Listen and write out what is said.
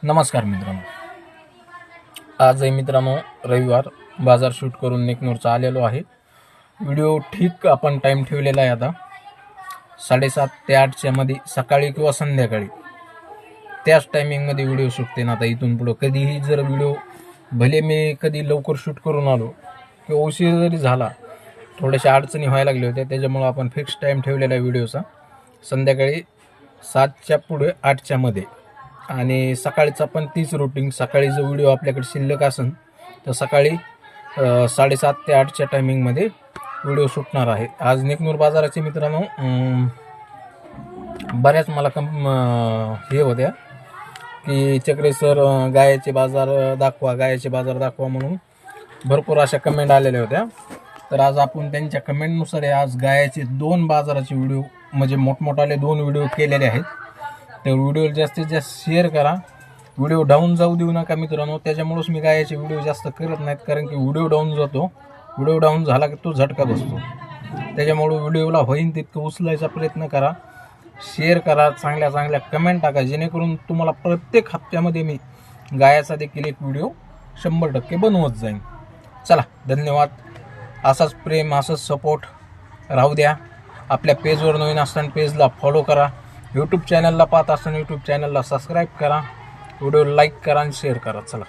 नमस्कार मित्रांनो, आज आहे मित्रांनो रविवार. बाजार शूट करून नेकनूरचा आलेलो आहे. व्हिडिओ ठीक आपण टाईम ठेवलेला आहे. आता 7:30 ते 8च्या मध्ये सकाळी किंवा संध्याकाळी त्याच टायमिंगमध्ये व्हिडिओ शूट ना. आता इथून पुढं कधीही जर व्हिडिओ भले मी कधी लवकर शूट करून आलो किंवा उशीर जरी झाला, थोड्याशा अडचणी व्हायला लागल्या होत्या, त्याच्यामुळं आपण फिक्स टाईम ठेवलेला आहे व्हिडिओचा संध्याकाळी 7च्या पुढे 8च्या मध्ये. आणि सकाळचा पण तीच रुटीन. सकाळी जो व्हिडिओ आपल्याकडे शिल्लक असेल तर सकाळी 7:30 ते 8च्या टायमिंगमध्ये व्हिडिओ सुटणार आहे. आज नेकनूर बाजाराचे मित्रांनो बऱ्याच मला हे होत्या की चक्रे सर गायाचे बाजार दाखवा म्हणून भरपूर अशा कमेंट आलेल्या होत्या. तर आज आपण त्यांच्या कमेंटनुसार आज गायाचे 2 बाजाराचे व्हिडिओ म्हणजे मोठमोठाले 2 व्हिडिओ केलेले आहेत. तर व्हिडिओ जास्तीत जास्त शेअर करा. व्हिडिओ डाऊन जाऊ देऊ नका मित्रांनो. त्याच्यामुळेच मी गायाचे व्हिडिओ जास्त करत नाहीत, कारण की व्हिडिओ डाऊन जातो. व्हिडिओ डाऊन झाला की तो झटका बसतो. त्याच्यामुळे व्हिडिओला होईन तितकं उचलायचा प्रयत्न करा, शेअर करा, चांगल्या कमेंट टाका, जेणेकरून तुम्हाला प्रत्येक हप्त्यामध्ये मी गायाचा देखील एक व्हिडिओ 100% बनवत जाईन. चला, धन्यवाद. असाच प्रेम, असाच सपोर्ट राहू द्या. आपल्या पेजवर नवीन असताना पेजला फॉलो करा. यूट्यूब चॅनलला पाहत असताना यूट्यूब चॅनलला सबस्क्राईब करा. व्हिडिओ लाईक करा आणि शेअर करा. चला.